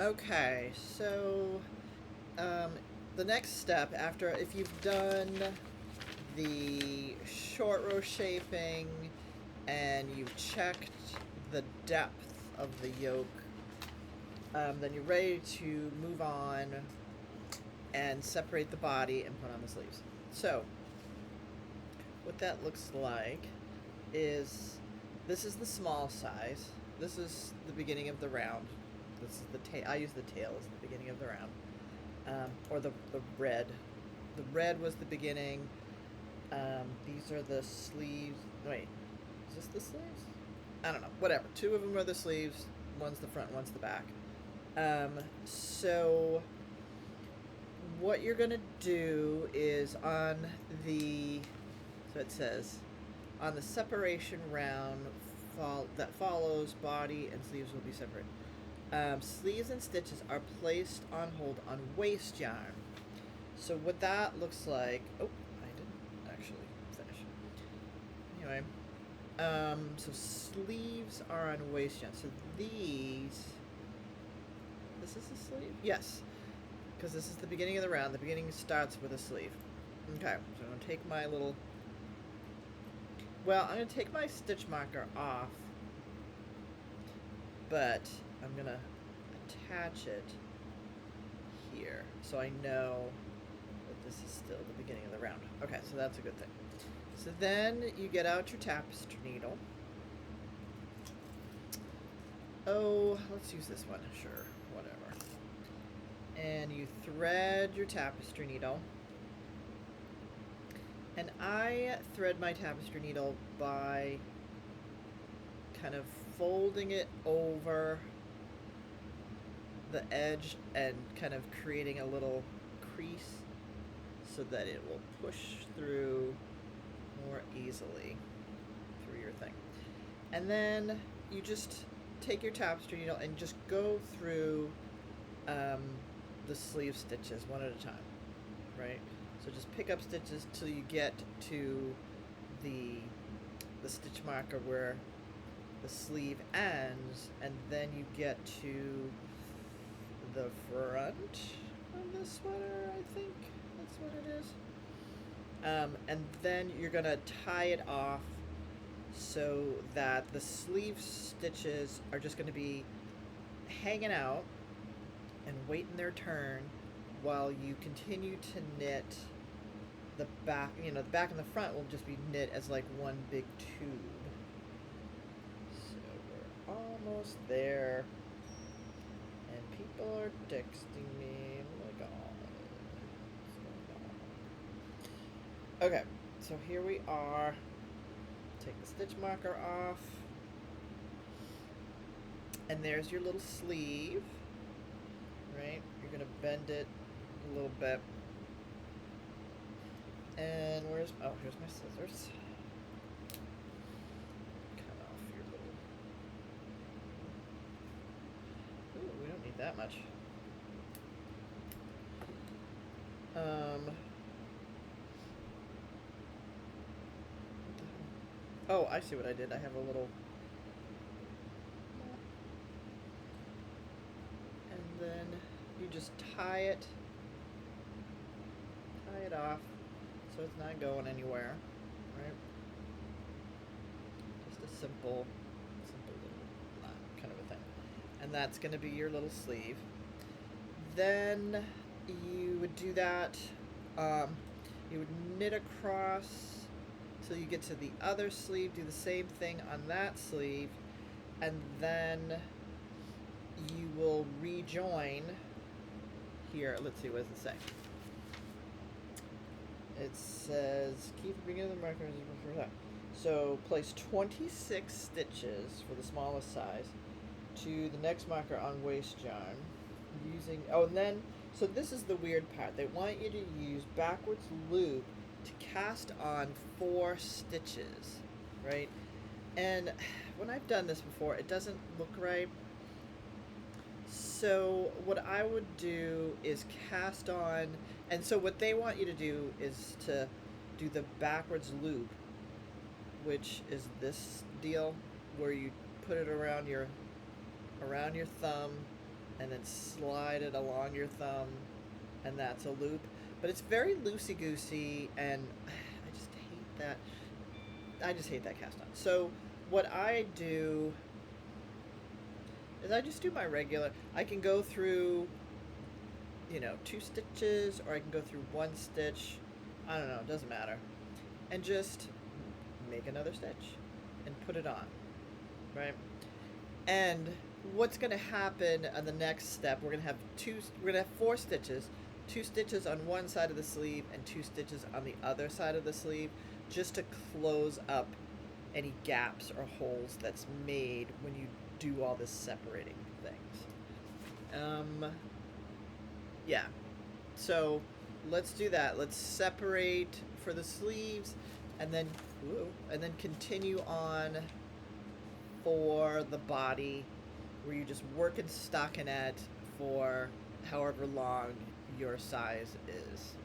Okay, so um, the next step after, if you've done the short row shaping and you've checked the depth of the yoke, then you're ready to move on and separate the body and put on the sleeves. So what that looks like is, this is the small size. This is the beginning of the round. This is the tail. I use the tail as the beginning of the round, or the red. The red was the beginning. These are the sleeves. Wait, is this the sleeves? I don't know. Whatever. Two of them are the sleeves. One's the front. One's the back. So what you're gonna do is on the, so it says, on the separation round that follows, body and sleeves will be separate. Sleeves and stitches are placed on hold on waist yarn. So what that looks like, oh, I didn't actually finish. Anyway, so sleeves are on waist yarn. So this is the sleeve? Yes, because this is the beginning of the round. The beginning starts with a sleeve. Okay, so I'm going to take my little, well, I'm going to take my stitch marker off, but I'm going to attach it here so I know that this is still the beginning of the round. Okay, so that's a good thing. So then you get out your tapestry needle. Oh, let's use this one, sure, whatever. And you thread your tapestry needle. And I thread my tapestry needle by kind of folding it over the edge and kind of creating a little crease so that it will push through more easily through your thing. And then you just take your tapestry needle and just go through the sleeve stitches one at a time, right? So just pick up stitches till you get to the stitch marker where the sleeve ends, and then you get to the front of the sweater, I think that's what it is. And then you're gonna tie it off so that the sleeve stitches are just gonna be hanging out and waiting their turn while you continue to knit the back. You know, the back and the front will just be knit as like one big tube. So we're almost there, and people are texting me. Oh my god, what's going on? Okay, so here we are. Take the stitch marker off, and there's your little sleeve, right? You're gonna bend it a little bit, and here's my scissors. Cut off your little, ooh, we don't need that much. Oh, I see what I did. I have a little, and then you just tie it off so it's not going anywhere, right? Just a simple little knot kind of a thing. And that's going to be your little sleeve. Then you would do that, you would knit across till you get to the other sleeve, do the same thing on that sleeve, and then you will rejoin here. Let's see, what does it say? It says keep the beginning of the marker. So place 26 stitches for the smallest size to the next marker on waist yarn using, oh, and then, so this is the weird part. They want you to use backwards loop to cast on 4 stitches, right? And when I've done this before, it doesn't look right. So what I would do is cast on, and so what they want you to do is to do the backwards loop, which is this deal where you put it around your thumb and then slide it along your thumb, and that's a loop. But it's very loosey-goosey, and I just hate that. I just hate that cast on. So what I do is I just do my regular. I can go through, 2 stitches, or I can go through 1 stitch. I don't know, it doesn't matter. And just make another stitch and put it on, right? And what's going to happen on the next step, we're going to have 4 stitches, 2 stitches on one side of the sleeve and 2 stitches on the other side of the sleeve, just to close up any gaps or holes that's made when you do all this separating things. Yeah. So let's do that. Let's separate for the sleeves, and then continue on for the body, where you just work in stockinette for however long your size is.